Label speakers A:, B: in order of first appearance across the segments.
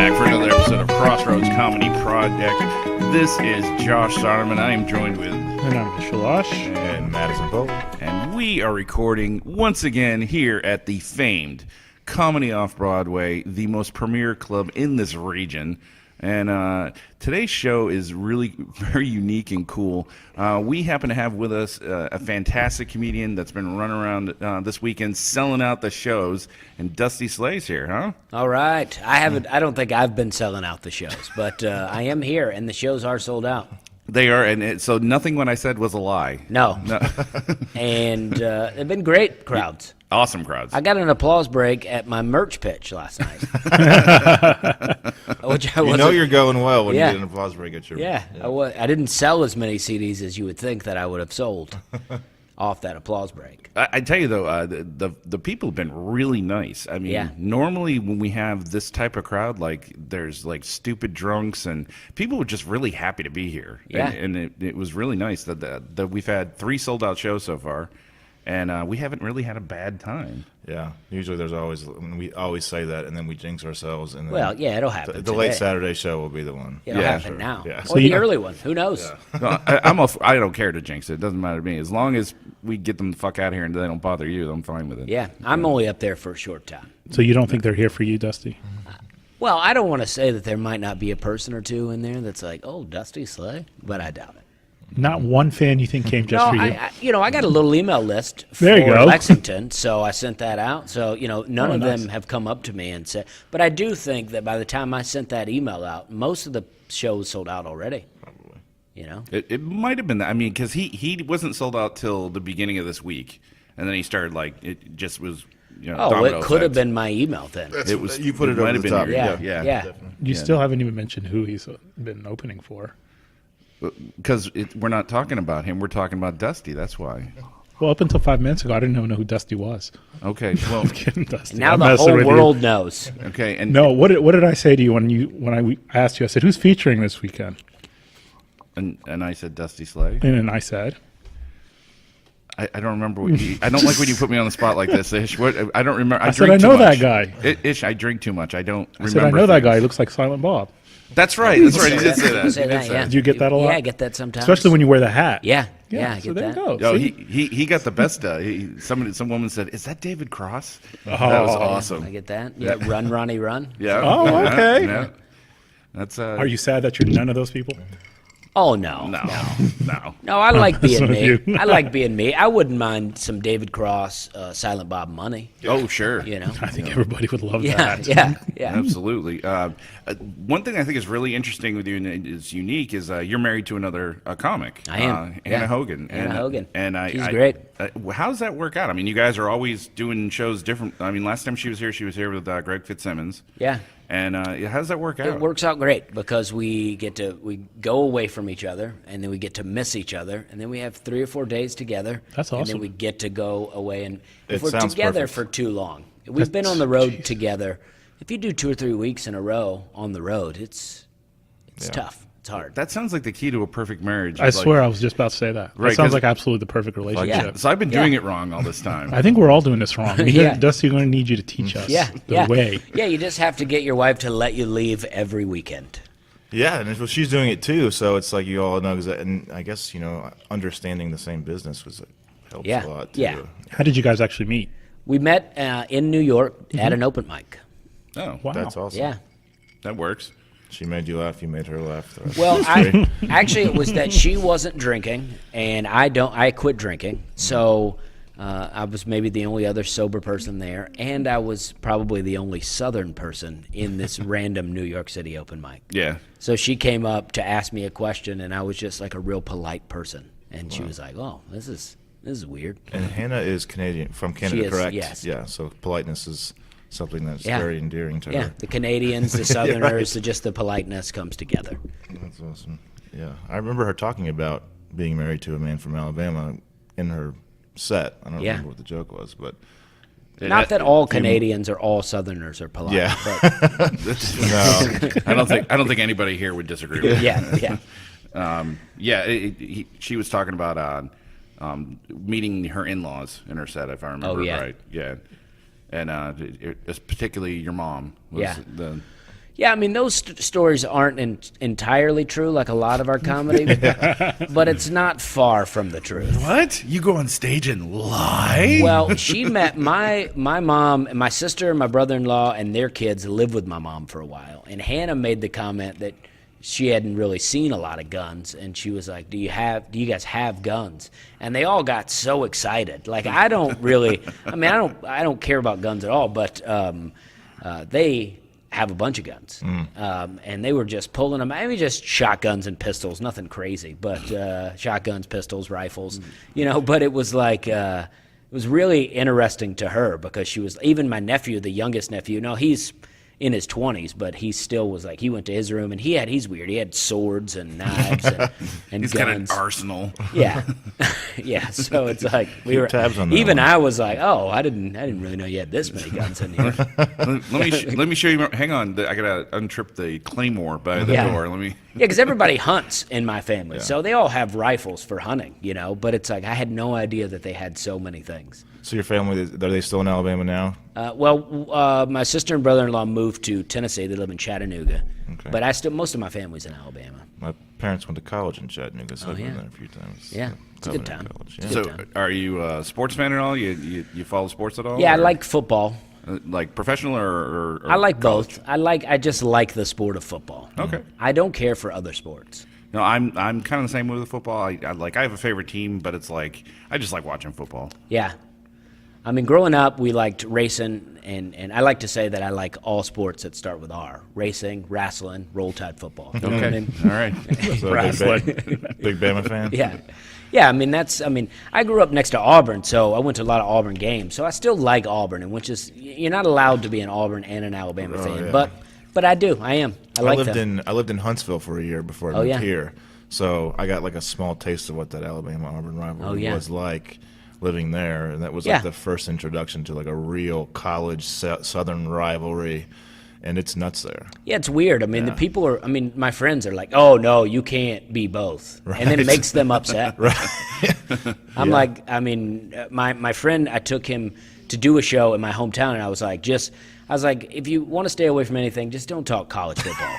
A: back for another episode of Crossroads Comedy Project. This is Josh Soderman. I am joined with...
B: And I'm Shalash.
C: And Madison Bowe.
A: And we are recording once again here at the famed Comedy Off-Broadway, the most premier club in this region. And today's show is really very unique and cool. We happen to have with us a fantastic comedian that's been running around this weekend selling out the shows, and Dusty Slay's here, huh?
D: All right. I don't think I've been selling out the shows, but I am here, and the shows are sold out.
A: They are, and so nothing what I said was a lie.
D: No. And they've been great crowds.
A: Awesome crowds.
D: I got an applause break at my merch pitch last night. Which I
C: You know you're going well when you get an applause break at your...
D: Yeah. I didn't sell as many CDs as you would think that I would have sold off that applause break.
A: I tell you, though, the people have been really nice. I mean, normally when we have this type of crowd, like, there's, like, stupid drunks, and people were just really happy to be here.
D: Yeah.
A: And it was really nice that we've had 3 sold-out shows so far, and we haven't really had a bad time.
C: Yeah. Usually there's always... We always say that, and then we jinx ourselves. And then
D: Well, yeah, it'll happen
C: The late Saturday show will be the one.
D: It'll happen now.
C: Yeah.
D: Or
C: So
D: the early one. Who knows?
A: No, I don't care to jinx it. It doesn't matter to me. As long as we get them the fuck out of here and they don't bother you, I'm fine with it.
D: Yeah. I'm only up there for a short time.
B: So you don't think they're here for you, Dusty?
D: Well, I don't want to say that there might not be a person or two in there that's like, oh, Dusty Slay, but I doubt it.
B: Not one fan you think came just for you?
D: I got a little email list for
B: There you go.
D: Lexington, so I sent that out. So, none of
B: nice.
D: them have come up to me and said, but I do think that by the time I sent that email out, most of the shows sold out already.
C: Probably.
A: It might have been that. I mean, because he wasn't sold out till the beginning of this week, and then he started, like, it just was,
D: It could have been my email then.
A: It was.
C: You put it
A: might
C: over
A: have
C: the
A: been
C: top.
A: your-
D: Yeah.
C: Definitely.
B: You still haven't even mentioned who he's been opening for.
A: Because we're not talking about him. We're talking about Dusty. That's why.
B: Well, up until 5 minutes ago, I didn't even know who Dusty was.
A: Okay. Well.
B: I'm kidding, Dusty.
D: Now
B: I'm
D: the
B: messing
D: whole
B: with
D: world
B: you.
D: knows.
A: Okay. And
B: No, what did I say to you when I asked you? I said, who's featuring this weekend?
A: and I said Dusty Slay.
B: And then I said...
A: I don't remember what I don't like when you put me on the spot like this, Ish. What I don't remember.
B: I said,
A: drink
B: I know
A: too much.
B: that guy.
A: Ish, I drink too much. I don't
B: I
A: remember.
B: said, I know that guy. He
A: things.
B: looks like Silent Bob.
A: That's right. That's right. He did say that.
D: Say that, yeah.
B: Did you get that a lot?
D: Yeah, I get that sometimes.
B: Especially when you wear the hat.
D: Yeah, I
B: so
D: get
B: there
D: that.
B: you go.
A: Yo,
B: See?
A: he got the best. Some woman said, "Is that David Cross?"
B: Oh.
A: That was awesome.
D: I get that. Yeah, run, Ronnie, run.
A: Yeah.
B: Oh,
A: Yeah,
B: okay.
A: yeah. That's.
B: Are you sad that you're none of those people?
D: Oh, no.
A: No.
D: No, I like being
B: So
D: me.
B: you-
D: I like being me. I wouldn't mind some David Cross, Silent Bob money.
A: Oh, sure.
B: I think everybody would love
D: Yeah,
B: that.
D: yeah.
A: Absolutely. One thing I think is really interesting with you and is unique is you're married to another comic.
D: I am.
A: Anna
D: Yeah.
A: Hogan.
D: Anna Hogan.
A: And
D: She's great.
A: How does that work out? I mean, you guys are always doing shows different. I mean, last time she was here with Greg Fitzsimmons.
D: Yeah.
A: And how does that work out?
D: It works out great because we go away from each other, and then we get to miss each other, and then we have 3 or 4 days together.
B: That's
D: And
B: awesome.
D: then we get to go away, and if
C: It
D: we're
C: sounds
D: together
C: perfect.
D: for too long, we've been on the road together. If you do 2 or 3 weeks in a row on the road, it's tough. It's hard.
A: That sounds like the key to a perfect marriage.
B: I
A: is like-
B: swear I was just about to say that.
A: Right,
B: That sounds
A: 'cause-
B: like absolutely the perfect relationship.
A: So I've been doing it wrong all this time.
B: I think we're all doing this wrong.
D: Yeah.
B: Dusty's going to need you to teach us the way.
D: Yeah, you just have to get your wife to let you leave every weekend.
C: Yeah, and she's doing it too, so it's like you all know. And I guess, understanding the same business helps
D: Yeah,
C: a lot too.
D: yeah.
B: How did you guys actually meet?
D: We met in New York at an open mic.
A: Oh,
B: Wow.
C: That's awesome.
D: Yeah.
A: that works.
C: She made you laugh, you made her laugh.
D: Well, actually it was that she wasn't drinking, and I quit drinking, so I was maybe the only other sober person there, and I was probably the only Southern person in this random New York City open mic.
A: Yeah.
D: So she came up to ask me a question, and I was just like a real polite person, and she was like, "Oh, this is weird."
C: And Hannah is Canadian, from Canada,
D: She is,
C: correct?
D: yes.
C: Yeah, so politeness is something that's
D: Yeah.
C: very endearing to
D: Yeah,
C: her.
D: the Canadians, the Southerners, just the politeness comes together.
C: That's awesome. Yeah, I remember her talking about being married to a man from Alabama in her set. I don't
D: Yeah.
C: remember what the joke was, but
D: Not that all Canadians or all Southerners are polite.
C: Yeah.
D: But
C: no.
A: I don't think anybody here would disagree with that.
D: yeah.
A: She was talking about meeting her in-laws in her set, if I remember
D: Oh, yeah.
A: right. Yeah. And it's particularly your mom. Was
D: Yeah. Yeah, I mean, those stories aren't entirely true, like a lot of our comedy, but it's not far from the truth.
A: What? You go on stage and lie?
D: Well, she met my mom and my sister and my brother-in-law and their kids lived with my mom for a while. And Hannah made the comment that she hadn't really seen a lot of guns, and she was like, do you guys have guns? And they all got so excited. Like, I don't care about guns at all, but they have a bunch of guns. And they were just pulling them, maybe just shotguns and pistols, nothing crazy, but shotguns, pistols, rifles, but it was like, it was really interesting to her because she was, even my nephew, the youngest nephew, he's in his 20s, but he still was like, he went to his room and he's weird. He had swords and knives and
A: He's
D: guns.
A: got an arsenal.
D: Yeah. Yeah. So it's like
C: tabs on that
D: even
C: one.
D: I was like, oh, I didn't really know you had this many guns in here.
A: Let me show you. Hang on. I got to untrip the claymore by the
D: Yeah.
A: door. Let me.
D: Yeah, because everybody hunts in my family. So they all have rifles for hunting, but it's like I had no idea that they had so many things.
C: So your family, are they still in Alabama now?
D: My sister and brother-in-law moved to Tennessee. They live in Chattanooga.
C: Okay.
D: But most of my family's in Alabama.
C: My parents went to college in Chattanooga, so I've
D: yeah.
C: been there a few times.
D: Yeah, it's a good
C: Covenant
D: time.
C: College,
D: It's
C: yeah.
D: a good
A: So,
D: time.
A: are you a sports fan at all? You follow sports at all?
D: Yeah, I
A: or-
D: like football.
A: like professional or
D: I like
A: college?
D: both. I just like the sport of football.
A: Okay.
D: I don't care for other sports.
A: No, I'm kind of the same way with football. I have a favorite team, but it's like I just like watching football.
D: Yeah. I mean, growing up, we liked racing, and I like to say that I like all sports that start with R. Racing, wrestling, roll tide football. You know what I mean?
A: All right.
C: So big Bama fan?
D: Yeah. Yeah, I grew up next to Auburn, so I went to a lot of Auburn games. So I still like Auburn, and which is, you're not allowed to be an Auburn and an Alabama fan.
C: yeah.
D: But I do. I am. I like them.
C: I lived in Huntsville for a year before I
D: Oh,
C: moved
D: yeah.
C: here. So I got like a small taste of what that Alabama-Auburn rivalry
D: yeah.
C: was like living there. And that was
D: Yeah.
C: like the first introduction to like a real college Southern rivalry. And it's nuts there.
D: Yeah, it's weird. The people are, my friends are like, oh, no, you can't be both. And then it makes them upset. I'm like, my friend, I took him to do a show in my hometown, and I was like, if you want to stay away from anything, just don't talk college football.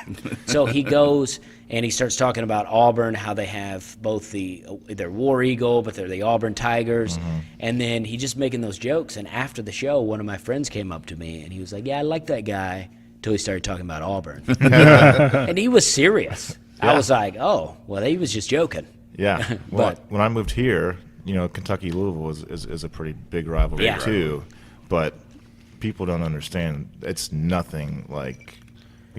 D: So he goes and he starts talking about Auburn, how they have both they're War Eagle, but they're the Auburn Tigers. And then he just making those jokes. And after the show, one of my friends came up to me and he was like, yeah, I like that guy, until he started talking about Auburn. And he was serious. I was like, oh, well, he was just joking.
C: Yeah. Well,
D: But-
C: when I moved here, Kentucky Louisville is a pretty big rivalry
D: Yeah.
C: too. But people don't understand. It's nothing like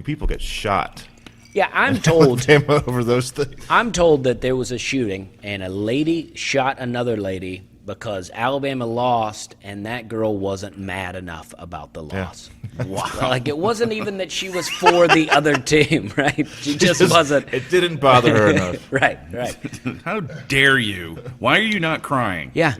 C: people get shot
D: Yeah, I'm told
C: over those things.
D: I'm told that there was a shooting and a lady shot another lady because Alabama lost and that girl wasn't mad enough about the loss. Wow. Like, it wasn't even that she was for the other team, right? She just wasn't.
C: It didn't bother her enough.
D: Right.
A: How dare you? Why are you not crying?
D: Yeah.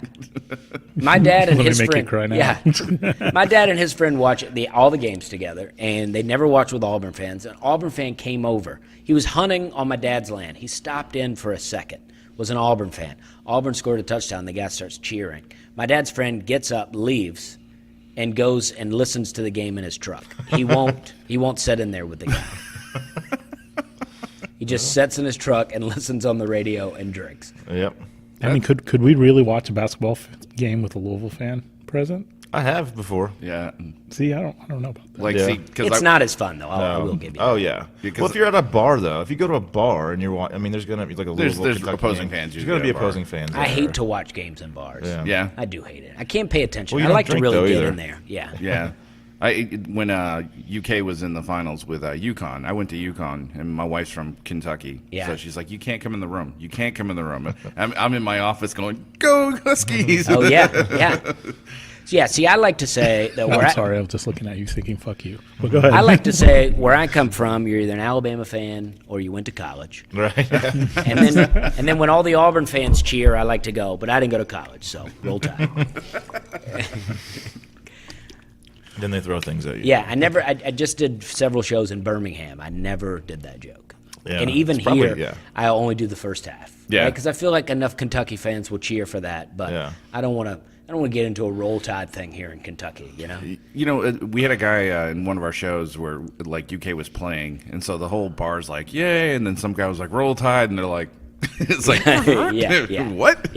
D: My dad and
B: Let me
D: his
B: make you
D: friend.
B: cry now.
D: Yeah. My dad and his friend watch all the games together, and they never watched with Auburn fans. An Auburn fan came over. He was hunting on my dad's land. He stopped in for a second. Was an Auburn fan. Auburn scored a touchdown. The guy starts cheering. My dad's friend gets up, leaves, and goes and listens to the game in his truck. He won't sit in there with the guy. He just sits in his truck and listens on the radio and drinks.
C: Yep.
B: Could we really watch a basketball game with a Louisville fan present?
C: I have before.
A: Yeah.
B: See, I don't know about that.
A: Like,
C: Yeah.
A: see, because
D: It's not as fun, though. I will give you that.
C: Oh yeah.
A: Because-
C: Well, if you're at a bar though, if you go to a bar and you're, there's gonna be like a
A: There's
C: Louisville, Kentucky
A: opposing
C: game.
A: fans
C: There's
A: usually
C: gonna be
A: at a bar.
C: opposing fans.
D: I
C: there.
D: hate to watch games in bars.
C: Yeah.
A: Yeah.
D: I do hate it. I can't pay attention.
C: Well, you
D: I
C: don't
D: like to
C: drink,
D: really
C: though,
D: get
C: either.
D: in there. Yeah.
A: Yeah. When UK was in the finals with UConn, I went to UConn, and my wife's from Kentucky.
D: Yeah.
A: So she's like, "You can't come in the room. You can't come in the room." I'm in my office going, "Go Huskies!"
D: Oh yeah, yeah. So, yeah. See, I like to say that where
B: I'm sorry, I was just looking at you thinking, fuck you. But go ahead.
D: I like to say where I come from, you're either an Alabama fan or you went to college.
C: Right.
D: And then when all the Auburn fans cheer, I like to go, but I didn't go to college, so roll tide.
C: Then they throw things at you.
D: Yeah, I just did several shows in Birmingham. I never did that joke.
C: Yeah,
D: And even
C: it's probably-
D: here,
C: yeah.
D: I only do the first half.
A: Yeah.
D: Because I feel like enough Kentucky fans will cheer for that, but
C: Yeah.
D: I don't want to. don't want to get into a roll tide thing here in Kentucky. You know.
A: You know, we had a guy in one of our shows where like UK was playing, and so the whole bar's like, "Yay!" and then some guy was like, "Roll Tide," and they're like, "It's like,
D: Yeah.
A: what?"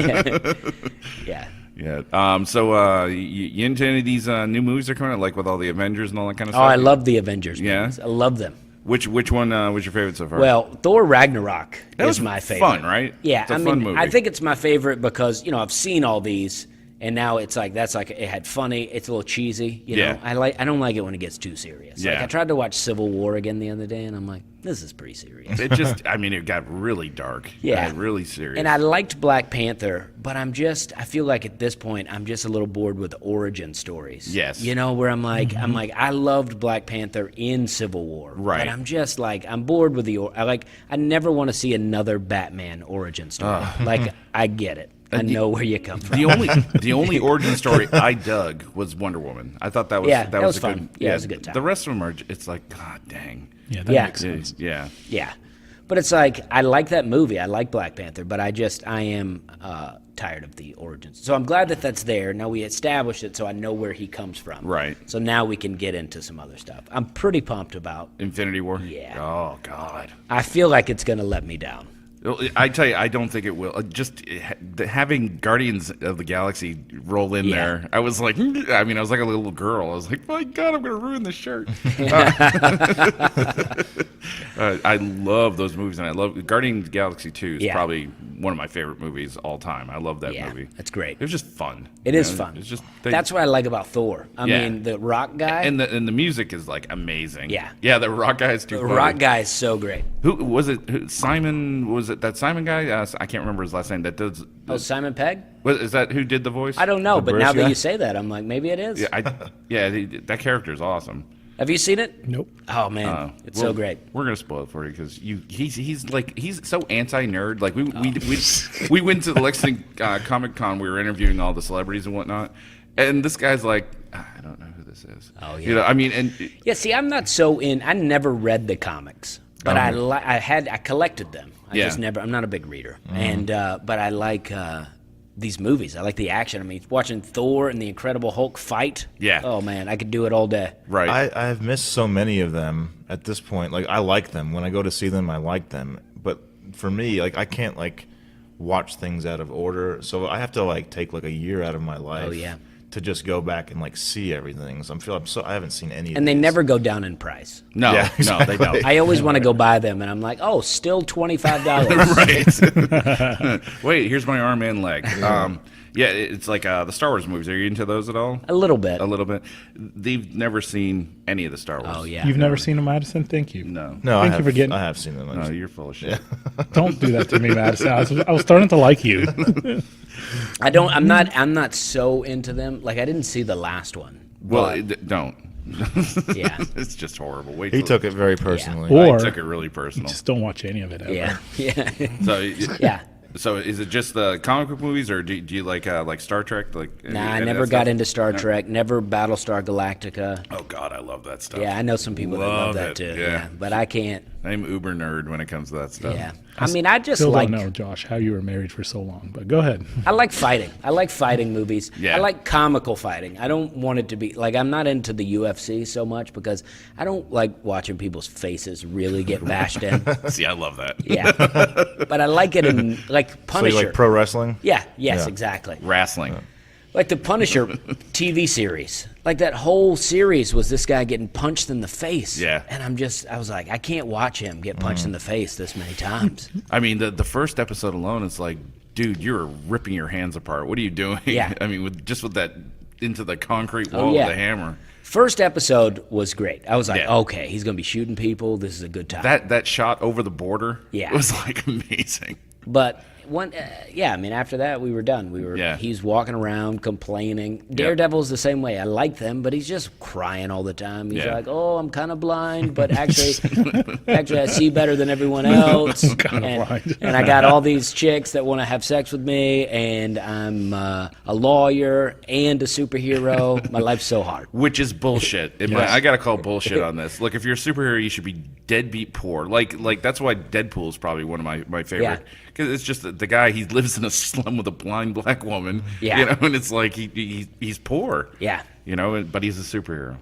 D: Yeah.
A: Yeah. So you into any of these new movies that are coming out, like with all the Avengers and all that kind of
D: Oh,
A: stuff?
D: I love the Avengers
A: Yeah?
D: movies. I love them.
A: Which one was your favorite so far?
D: Well, Thor Ragnarok
A: That was
D: is my favorite.
A: fun, right?
D: Yeah,
A: It's a
D: I
A: fun
D: mean,
A: movie.
D: I think it's my favorite because I've seen all these, and now it's like it had funny. It's a little cheesy. You
A: Yeah.
D: know, I don't like it when it gets too serious. Like
A: Yeah.
D: I tried to watch Civil War again the other day, and I'm like, this is pretty serious.
A: it just, I mean, it got really dark.
D: Yeah.
A: Really serious.
D: And I liked Black Panther, but I feel like at this point I'm just a little bored with origin stories.
A: Yes.
D: You know, where I'm like, I loved Black Panther in Civil War.
A: Right.
D: But I'm just like, I'm bored with I never want to see another Batman origin story. Like, I get it. I know where you come from.
A: the only origin story I dug was Wonder Woman. I thought that was
D: Yeah, that was
A: a
D: fun.
A: good,
D: Yeah, it was a good time.
A: The rest of them are, it's like, God dang.
B: Yeah, that
D: Yeah.
B: makes sense.
A: Yeah.
D: Yeah. But it's like, I like that movie. I like Black Panther, but I am tired of the origins. So I'm glad that that's there. Now we established it so I know where he comes from.
A: Right.
D: So now we can get into some other stuff. I'm pretty pumped about.
A: Infinity War.
D: Yeah.
A: Oh God.
D: I feel like it's going to let me down.
A: I tell you, I don't think it will. Having Guardians of the Galaxy roll in
D: Yeah.
A: there, I was like, I mean, I was like a little girl. I was like, my God, I'm going to ruin this shirt. I love those movies, and I love Guardians of the Galaxy 2 is
D: Yeah.
A: probably one of my favorite movies all time. I love that
D: Yeah,
A: movie.
D: that's great.
A: It was just fun.
D: It
A: you
D: is
A: know?
D: fun.
A: It's just
D: That's what I like about Thor. I
A: Yeah.
D: mean, the rock guy.
A: and the music is like amazing.
D: Yeah.
A: yeah. The rock guy is too
D: the
A: funny.
D: rock guy is so great.
A: Who was it? Simon? Was it that Simon guy? I can't remember his last name. That does.
D: Oh, Simon Pegg?
A: Is that who did the voice?
D: I don't know, but
C: British
D: now that
C: guy?
D: you say that, I'm like, maybe it is.
A: Yeah, that character is awesome.
D: Have you seen it?
B: Nope.
D: Oh man, it's so great.
A: We're gonna spoil it for you because he's so anti-nerd. Like we went to the Lexington Comic Con. We were interviewing all the celebrities and whatnot, and this guy's like, I don't know who this is.
D: Oh,
A: You know, I mean, and
D: Yeah, see, I'm not so in. I never read the comics, but I collected them.
A: Yeah.
D: I'm not a big reader, and but I like these movies. I like the action. I mean, watching Thor and the Incredible Hulk fight.
A: Yeah.
D: Oh man, I could do it all day.
A: right.
C: I have missed so many of them at this point. Like I like them when I go to see them. I like them, but for me, like I can't like watch things out of order. So I have to like take like a year out of my life.
D: Oh, yeah.
C: To just go back and like see everything. So I haven't seen any.
D: And they
C: of these.
D: never go down in price.
A: no,
C: Yeah,
A: no, they don't.
D: I always want to go buy them, and I'm like, oh, still $25.
A: Right. Wait, here's my arm and leg. Yeah, it's like the Star Wars movies. Are you into those at all?
D: A little bit.
A: A little bit. They've never seen any of the Star Wars.
D: Oh yeah.
B: You've never seen them, Madison? Thank you.
A: No.
C: No,
B: Thank
C: I
B: you for getting-
C: I have seen them. I
A: No,
C: just-
A: you're full of shit.
B: Don't do that to me, Madison. I was starting to like you.
D: I'm not so into them. Like I didn't see the last one.
A: Well,
D: but,
A: don't.
D: yeah.
A: It's just horrible. Wait
C: He
A: till-
C: took it very personally.
B: Or-
A: I took it really personal.
B: Just don't watch any of it ever.
D: Yeah. Yeah.
A: So,
D: Yeah.
A: So is it just the comic book movies, or do you like Star Trek? Like,
D: Nah,
A: any
D: I
A: of
D: never
A: that
D: got
A: stuff?
D: into Star Trek. Never Battlestar Galactica.
A: Oh God, I love that stuff.
D: Yeah, I know some people that love
A: Love
D: that
A: it,
D: too.
A: yeah.
D: Yeah, but I can't.
A: I'm uber nerd when it comes to that stuff.
D: Yeah, I mean, I just
B: Still
D: like.
B: don't know, Josh, how you were married for so long, but go ahead.
D: I like fighting. I like fighting movies.
A: Yeah.
D: I like comical fighting. I don't want it to be like I'm not into the UFC so much because I don't like watching people's faces really get bashed in.
A: See, I love that.
D: Yeah, but I like it in like
C: So
D: Punisher.
C: you like pro wrestling?
D: Yeah. Yes.
C: Yeah.
D: Exactly.
A: Wrestling.
D: Like the Punisher TV series. Like that whole series was this guy getting punched in the face.
A: Yeah.
D: And I was like, I can't watch him get punched in the face this many times.
A: I mean, the first episode alone, it's like, dude, you're ripping your hands apart. What are you doing?
D: Yeah.
A: I mean, with that into the concrete
D: Oh,
A: wall
D: yeah.
A: with a hammer.
D: First episode was great. I was like,
A: Yeah.
D: okay, he's gonna be shooting people. This is a good time.
A: That shot over the border.
D: Yeah.
A: Was like amazing.
D: But yeah, I mean, after that we were done.
A: Yeah.
D: He's walking around complaining. Daredevil's the same way. I like them, but he's just crying all the time. He's
A: Yeah.
D: like, "Oh, I'm kind of blind, but actually I see better than everyone else."
B: Kinda blind.
D: And I got all these chicks that want to have sex with me, and I'm a lawyer and a superhero. My life's so hard.
A: Which is bullshit. I gotta call bullshit on this. Look, if you're a superhero, you should be deadbeat poor. Like that's why Deadpool is probably one of my favorite.
D: Yeah.
A: Because it's just the guy, he lives in a slum with a blind black woman.
D: Yeah.
A: You know, and it's like he's poor.
D: Yeah.
A: You know, but he's a superhero.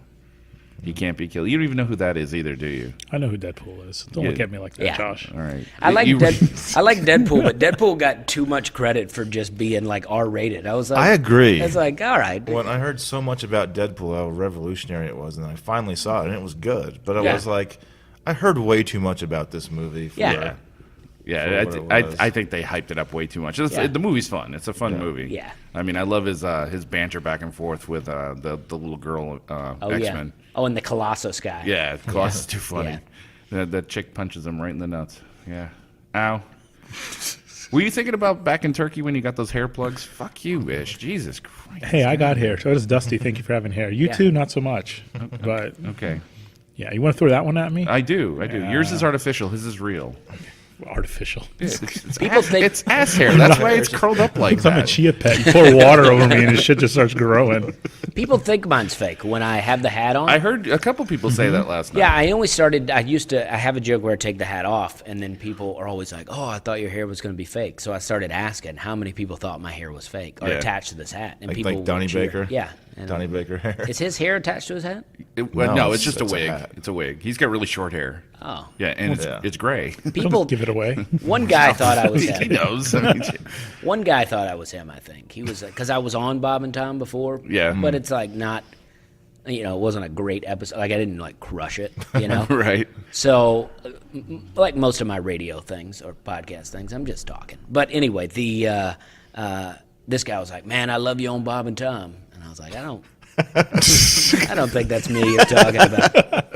A: He can't be killed. You don't even know who that is either, do you?
B: I know who Deadpool is. Don't
A: Yeah.
B: look at me like that,
D: Yeah.
B: Josh.
A: All right.
D: I like
A: You-
D: I like Deadpool, but Deadpool got too much credit for just being like R-rated. I was like,
C: I agree.
D: I was like, all right.
C: When I heard so much about Deadpool, how revolutionary it was, and I finally saw it, and it was good. But I
D: Yeah.
C: was like, I heard way too much about this movie. For,
D: Yeah.
A: Yeah,
C: for what it was.
A: I think they hyped it up way too much.
D: Yeah.
A: The movie's fun. It's a fun movie.
D: Yeah.
A: I mean, I love his banter back and forth with the little girl
D: Oh
A: X-Men.
D: yeah. Oh, and the Colossus guy.
A: Yeah, Colossus is too funny.
D: Yeah.
A: The chick punches him right in the nuts. Yeah. Ow. Were you thinking about back in Turkey when you got those hair plugs? Fuck you, Ish. Jesus Christ.
B: Hey, I got hair. So does Dusty. Thank you for having hair. You
D: Yeah.
B: too, not so much. But
A: Okay.
B: yeah, you want to throw that one at me?
A: I do. Yours is artificial. His is real.
B: Artificial.
D: People think
A: It's ass hair. That's why it's curled up like
B: I'm a
A: that.
B: chia pet. You pour water over me and his shit just starts growing.
D: people think mine's fake when I have the hat on.
A: I heard a couple people say that last night.
D: Yeah, I have a joke where I take the hat off, and then people are always like, "Oh, I thought your hair was going to be fake." So I started asking how many people thought my hair was fake or
A: Yeah.
D: attached to this hat, and
C: Like-
D: people
C: like Donnie
D: would cheer.
C: Baker?
D: Yeah, and
C: Donnie Baker hair.
D: is his hair attached to his hat?
A: No,
C: No,
A: it's just a
C: it's a
A: wig.
C: hat.
A: It's a wig. He's got really short hair.
D: Oh,
A: Yeah, and
C: Yeah.
A: it's gray.
D: people.
B: Don't give it away.
D: One guy thought I was
A: he
D: him.
A: knows. I mean,
D: One guy thought I was him. I think he was because I was on Bob and Tom before.
A: Yeah.
D: but it's like not. You know, it wasn't a great episode. Like I didn't like crush it. You know,
A: right.
D: So, like most of my radio things or podcast things, I'm just talking. But anyway, this guy was like, "Man, I love you on Bob and Tom," and I was like, "I don't think that's me you're talking about."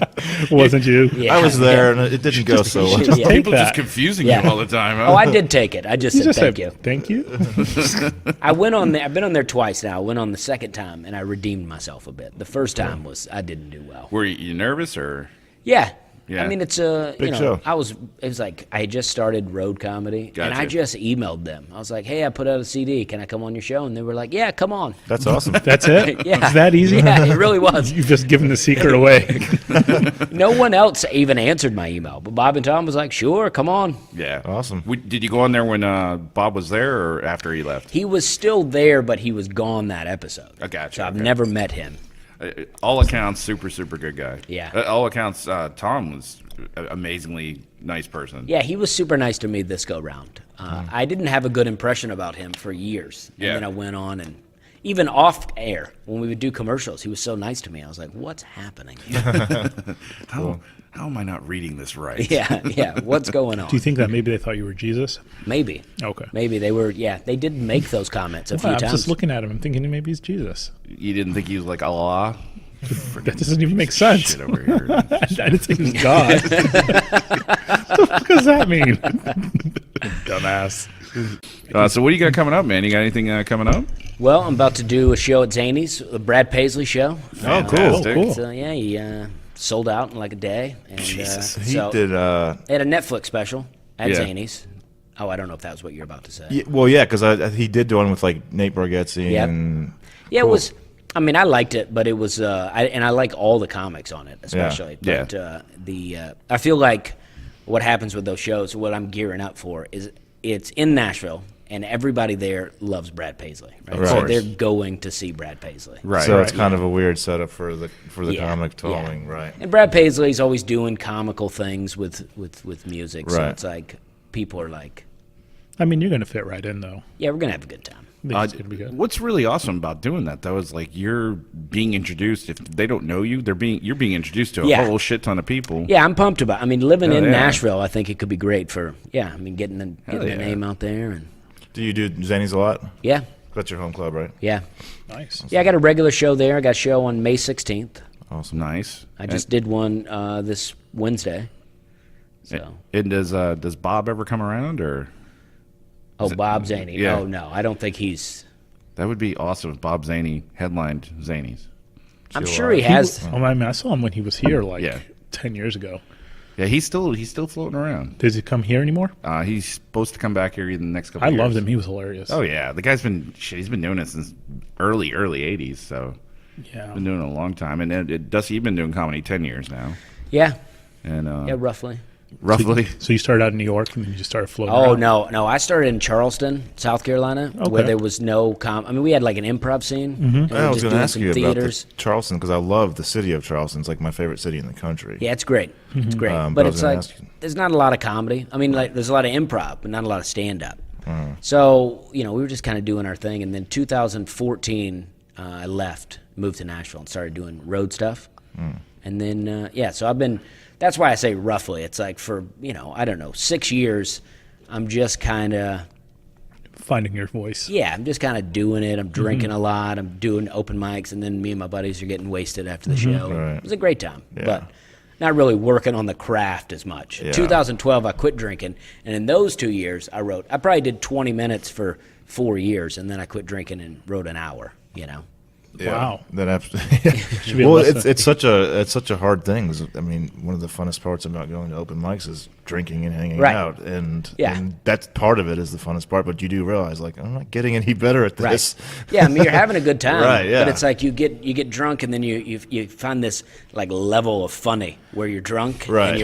B: Wasn't you?
D: Yeah,
C: I was there,
D: yeah.
C: and it didn't go so well.
D: Yeah.
A: People
B: that.
A: just confusing
D: Yeah.
A: you all the time. Huh?
D: Oh, I did take it. I just
B: You
D: said
B: just
D: thank
B: said,
D: you.
B: Thank you.
D: I went on there. I've been on there twice now. I went on the second time, and I redeemed myself a bit. The first time was I didn't do well.
A: Were you nervous or?
D: Yeah.
A: Yeah.
D: I mean, it's a
C: Big show.
D: it was like I had just started road comedy, and I
A: Gotcha.
D: just emailed them. I was like, "Hey, I put out a CD. Can I come on your show?" And they were like, "Yeah, come on."
C: That's awesome.
B: That's it?
D: Yeah.
B: It's that easy?
D: Yeah, it really was.
B: You've just given the secret away.
D: No one else even answered my email, but Bob and Tom was like, "Sure, come on."
A: Yeah.
C: Awesome.
A: Did you go on there when Bob was there or after he left?
D: He was still there, but he was gone that episode.
A: I gotcha,
D: So I've
A: okay.
D: never met him.
A: All accounts, super good guy.
D: Yeah.
A: All accounts, Tom was an amazingly nice person.
D: Yeah, he was super nice to me this go round. I didn't have a good impression about him for years, and
A: Yeah.
D: then I went on and. Even off air, when we would do commercials, he was so nice to me. I was like, "What's happening here?"
A: How am I not reading this right?
D: yeah. What's going on?
B: Do you think that maybe they thought you were Jesus?
D: Maybe.
B: Okay.
D: Maybe they were. Yeah, they did make those comments a few
B: I was
D: times.
B: just looking at him and thinking maybe he's Jesus.
A: You didn't think he was like Allah?
B: That doesn't even make sense.
A: Shit over here.
B: I didn't say he was God. What the fuck does that mean? Dumbass.
A: So what do you got coming up, man? You got anything coming up?
D: Well, I'm about to do a show at Zany's, the Brad Paisley show.
C: Oh, cool.
A: Fantastic.
B: Cool.
D: So yeah, he sold out in like a day. And,
A: Jesus.
C: He
D: so
C: did.
D: they had a Netflix special at
A: Yeah.
D: Zany's. Oh, I don't know if that was what you're about to say.
C: Yeah, because he did one with like Nate Bargatze
D: Yep.
C: and
D: Yeah,
C: Cool.
D: it was. I mean, I liked it, but it was. I like all the comics on it, especially.
A: Yeah.
D: But I feel like what happens with those shows, what I'm gearing up for, is it's in Nashville, and everybody there loves Brad Paisley. Right?
C: Of
D: So
C: course.
D: they're going to see Brad Paisley.
A: Right.
C: so it's
A: right.
C: kind of a weird setup for the
D: Yeah,
C: comic
D: yeah.
C: touring, right?
D: And Brad Paisley's always doing comical things with music, so
C: Right.
D: it's like people are like,
B: I mean, you're going to fit right in, though.
D: "Yeah, we're gonna have a good time."
B: I think it's going to be good.
A: What's really awesome about doing that though is like you're being introduced. If they don't know you, you're being introduced to a
D: Yeah.
A: whole shit ton of people.
D: Yeah, I'm pumped about. I mean, living in
A: yeah.
D: Nashville, I think it could be great for. Yeah, I mean, getting the
A: yeah.
D: name out there, and
C: Do you do Zany's a lot?
D: yeah,
C: That's your home club, right?
D: yeah.
B: Nice.
D: Yeah, I got a regular show there. I got a show on May 16th.
C: Awesome.
A: Nice.
D: I just did one this Wednesday. So,
A: And does Bob ever come around or?
D: Bob Zaney.
A: yeah.
D: Oh no, I don't think he's.
A: That would be awesome if Bob Zaney headlined Zanies.
D: I'm sure he has.
B: Oh, I mean, I saw him when he was here like
A: Yeah.
B: 10 years ago.
A: Yeah, he's still floating around.
B: Does he come here anymore?
A: He's supposed to come back here in the next couple
B: I
A: of years.
B: loved him. He was hilarious.
A: Oh yeah, the guy's been he's been doing it since early 80s, so
B: yeah.
A: been doing it a long time. And Dusty, you've been doing comedy 10 years now.
D: Yeah,
A: And
D: yeah, roughly.
A: roughly.
B: So you started out in New York and then you just started floating
D: Oh
B: around?
D: no! I started in Charleston, South Carolina, where
B: Okay.
D: there was no I mean, we had like an improv scene. And we
C: I
D: were
C: was
D: just
C: going to
D: doing
C: ask
D: some
C: you
D: theaters.
C: about Charleston because I love the city of Charleston. It's like my favorite city in the country.
D: Yeah, it's great. It's great,
C: But
D: but
C: I was
D: it's
C: gonna
D: like
C: ask you-
D: there's not a lot of comedy. I mean, like there's a lot of improv, but not a lot of stand up.
C: Uh-huh.
D: So we were just kind of doing our thing, and then 2014, I left, moved to Nashville, and started doing road stuff. And then so I've been. That's why I say roughly. It's like for I don't know 6 years. I'm just kind of.
B: Finding your voice.
D: Yeah, I'm just kind of doing it. I'm drinking a lot. I'm doing open mics, and then me and my buddies are getting wasted after the show.
C: Right.
D: It was a great time,
C: Yeah.
D: but not really working on the craft as much.
C: Yeah.
D: 2012, I quit drinking, and in those 2 years, I wrote. I probably did 20 minutes for 4 years, and then I quit drinking and wrote an hour.
C: Yeah,
B: Wow.
C: That absolutely.
B: be a
C: Well,
B: lesson.
C: it's such a hard thing. I mean, one of the funnest parts about going to open mics is drinking and hanging
D: Right.
C: out, and
D: Yeah.
C: and that's part of it is the funnest part. But you do realize, like, I'm not getting any better at
D: Right.
C: this.
D: Yeah, I mean you're having a good time.
C: Right, yeah.
D: But it's like you get drunk and then you find this like level of funny where you're drunk
C: Right.
D: and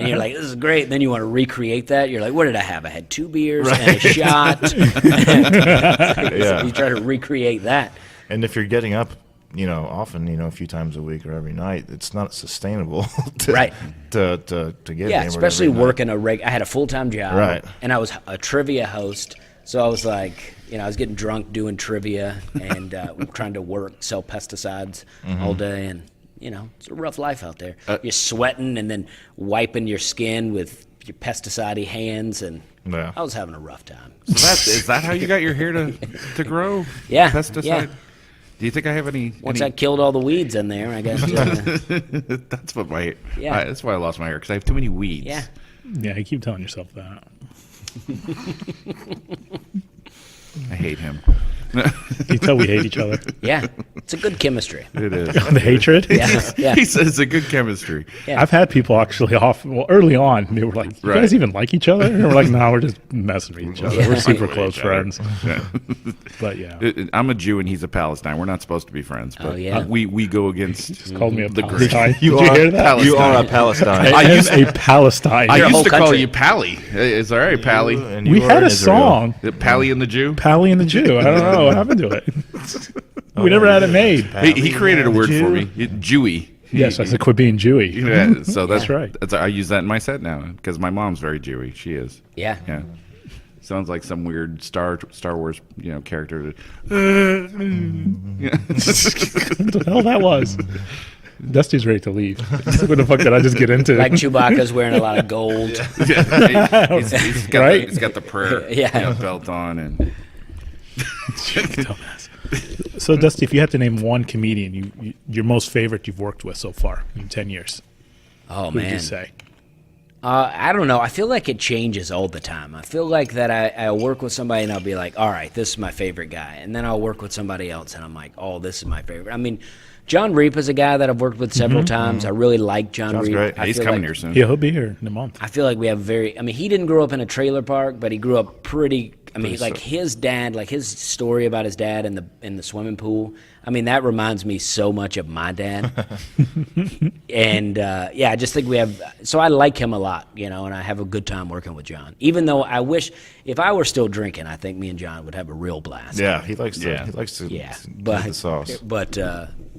D: you're like this is great. And then you want to recreate that. You're like, what did I have? I had 2 beers and a shot.
C: Yeah.
D: You try to recreate that.
C: And if you're getting up, often, a few times a week or every night, it's not sustainable to,
D: Right.
C: to get
D: Yeah,
C: hammered
D: especially
C: every night.
D: working I had a full-time job.
C: Right.
D: And I was a trivia host. So I was like, I was getting drunk doing trivia and trying to sell pesticides
C: Mm-hmm.
D: all day. And, it's a rough life out there. You're sweating and then wiping your skin with your pesticide hands. And
C: Yeah.
D: I was having a rough time.
A: So is that how you got your hair to grow?
D: Yeah,
A: Pesticide?
D: yeah.
A: Do you think I have any?
D: Once I killed all the weeds in there, I guess.
A: That's what my.
D: Yeah.
A: That's why I lost my hair because I have too many weeds.
D: Yeah.
B: Yeah, you keep telling yourself that.
A: I hate him.
B: You tell we hate each other.
D: Yeah. It's a good chemistry.
A: It is.
B: The hatred.
D: Yeah. Yeah.
A: He says it's a good chemistry.
D: Yeah.
B: I've had people actually early on, they were like, you
A: Right.
B: guys even like each other? And we're like, no, we're just messing with each other. We're super
A: with
B: close
A: each other.
B: friends. But yeah.
A: I'm a Jew and he's a Palestine. We're not supposed to be friends, but
D: Oh, yeah.
A: we go against.
B: Just called me a
A: The
B: Palestine.
C: You
B: Did you
C: are
B: hear that?
C: You are a Palestine.
B: I am a Palestine.
A: I
D: Your
A: used
D: whole
A: to call
D: country.
A: you Pally. It's all right, Pally.
C: And you
B: We
C: are
B: had
C: in
B: a
C: Israel.
B: song,
A: Pally and the Jew.
B: Pally and the Jew. I don't know what happened to it. We never had it made.
A: He created a word for me. Jewy.
B: Yes, I said quit being Jewy.
A: Yeah, so that's
B: right.
A: I use that in my set now because my mom's very Jewy. She is.
D: Yeah.
A: Yeah. Sounds like some weird Star Wars, character. Yeah.
B: What the hell that was? Dusty's ready to leave. What the fuck did I just get into?
D: Like Chewbacca's wearing a lot of gold.
A: He's got
B: Right?
A: he's got the prayer
D: Yeah.
A: belt on and.
B: So, Dusty, if you had to name one comedian, your most favorite you've worked with so far in 10 years,
D: Oh,
B: who would
D: man.
B: you say?
D: I don't know. I feel like it changes all the time. I feel like that I'll work with somebody and I'll be like, all right, this is my favorite guy. And then I'll work with somebody else and I'm like, oh, this is my favorite. I mean, John Reap is a guy that I've worked with several times. I really like John
C: John's
D: Reap.
C: great.
D: I
A: He's
D: feel
A: coming
D: like-
A: here soon.
B: Yeah, he'll be here in a month.
D: I feel like we have he didn't grow up in a trailer park, but he grew up pretty. I mean, like his dad, like his story about his dad in the swimming pool. I mean, that reminds me so much of my dad. And I just think we have. So I like him a lot, and I have a good time working with John. Even though I wish, if I were still drinking, I think me and John would have a real blast.
C: Yeah, he likes to.
A: Yeah.
C: He likes to.
D: Yeah,
C: to get
D: but
C: the sauce.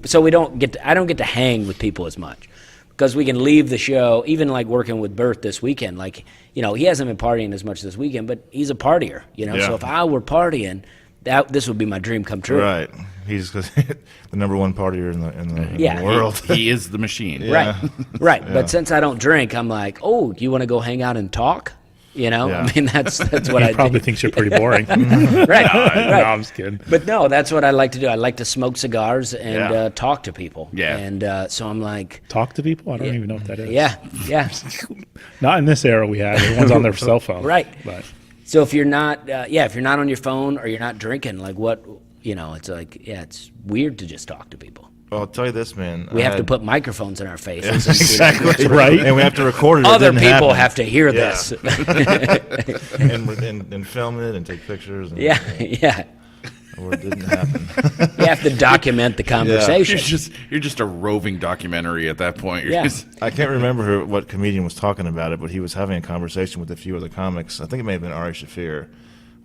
D: so we don't get. I don't get to hang with people as much because we can leave the show. Even like working with Bert this weekend, like he hasn't been partying as much this weekend, but he's a partier.
C: Yeah.
D: So if I were partying, this would be my dream come true.
C: Right. He's the number one partier in the
D: Yeah.
C: world.
A: He is the machine.
D: Right, right. But since I don't drink, I'm like, oh, you want to go hang out and talk?
C: Yeah.
D: I mean, that's what
B: He
D: I
B: probably
D: do.
B: thinks you're pretty boring.
D: Right,
B: No,
D: right.
B: I'm just kidding.
D: But no, that's what I like to do. I like to smoke cigars and
C: Yeah.
D: talk to people.
A: Yeah.
D: And so I'm like,
B: Talk to people? I don't even know what that is.
D: yeah.
B: Not in this era we have. Everyone's on their cell phone.
D: Right.
B: But
D: So if you're not, if you're not on your phone or you're not drinking, like what, it's like, it's weird to just talk to people.
C: Well, I'll tell you this, man.
D: We
C: I
D: have to
C: had-
D: put microphones in our faces.
C: exactly
B: Right.
C: and we have to record it. It
D: Other
C: didn't
D: people
C: happen.
D: have to hear
C: Yeah.
D: this.
C: and film it and take pictures. And,
D: yeah.
C: A Or it didn't happen.
D: You have to document the conversation.
A: You're just a roving documentary at that point. You're
D: Yeah.
A: just-
C: I can't remember what comedian was talking about it, but he was having a conversation with a few other comics. I think it may have been Ari Shafir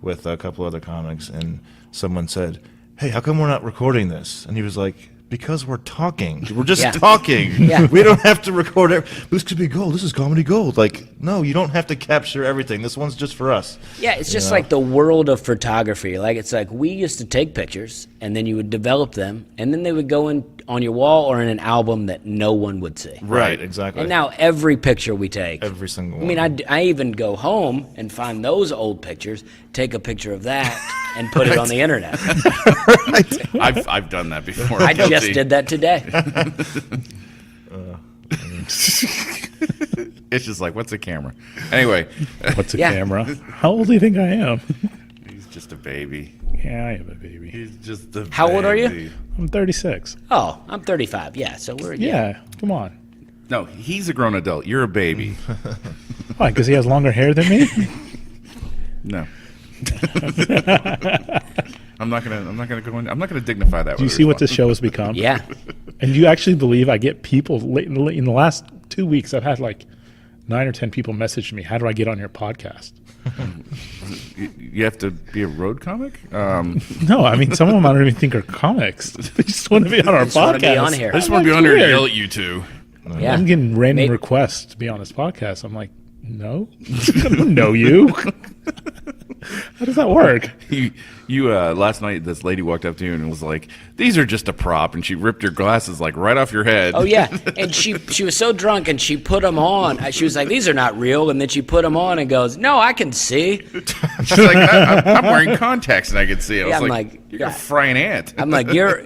C: with a couple other comics, and someone said, "Hey, how come we're not recording this?" And he was like, "Because we're talking. We're just
D: Yeah.
C: talking.
D: Yeah.
C: We don't have to record it. This could be gold. This is comedy gold." Like, no, you don't have to capture everything. This one's just for us.
D: Yeah, it's just like the world of photography. Like, it's like we used to take pictures, and then you would develop them, and then they would go in on your wall or in an album that no one would see.
C: Right, exactly.
D: And now every picture we take,
C: Every single
D: I mean,
C: one.
D: I even go home and find those old pictures, take a picture of that, and put it on the internet.
A: I've done that before.
D: I just
A: Guilty.
D: did that today.
A: It's just like, what's a camera? Anyway,
B: What's a
D: Yeah.
B: camera? How old do you think I am?
A: he's just a baby.
B: Yeah, I am a baby.
A: He's just a
D: How old are you?
A: baby.
B: I'm 36.
D: Oh, I'm 35. Yeah, so we're
B: Yeah, come on.
A: No, he's a grown adult. You're a baby.
B: Why? Because he has longer hair than me?
A: No. I'm not gonna dignify that.
B: Do you see what this show has become?
D: Yeah.
B: And you actually believe I get people in the last 2 weeks? I've had like 9 or 10 people message me. How do I get on your podcast?
A: You have to be a road comic.
B: No, I mean some of them I don't even think are comics. They just want to be on our
D: Just wanna
B: podcast.
D: be on here.
A: I just want to be on there and
B: weird.
A: yell at you two.
D: Yeah.
B: I'm getting random
D: Maybe-
B: requests to be on this podcast. I'm like, no, I don't know you. How does that work?
A: You last night this lady walked up to you and was like, "These are just a prop," and she ripped your glasses like right off your head.
D: Oh yeah, and she was so drunk and she put them on. She was like, "These are not real," and then she put them on and goes, "No, I can see."
A: She's like, I'm wearing contacts and I can see. I was
D: Yeah, I'm
A: like,
D: like,
A: "You're
D: yeah.
A: a frying ant."
D: I'm like, your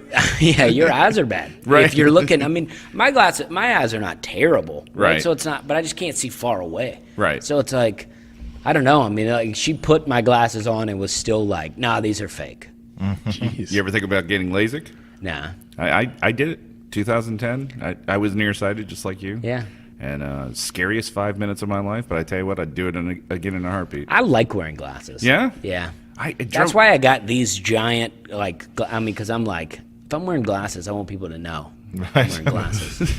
D: eyes are bad.
A: Right.
D: If you're looking, I mean, my eyes are not terrible.
A: Right.
D: So it's not, but I just can't see far away.
A: Right.
D: So it's like, I don't know. I mean, like, she put my glasses on and was still like, "Nah, these are fake."
B: Jeez.
A: You ever think about getting LASIK?
D: Nah.
A: I did it. 2010. I was nearsighted just like you.
D: Yeah.
A: And scariest 5 minutes of my life, but I tell you what, I'd do it again in a heartbeat.
D: I like wearing glasses.
A: Yeah?
D: Yeah.
A: It
D: That's
A: drove-
D: why I got these giant, like, I mean, because I'm like, if I'm wearing glasses, I want people to know I'm wearing glasses.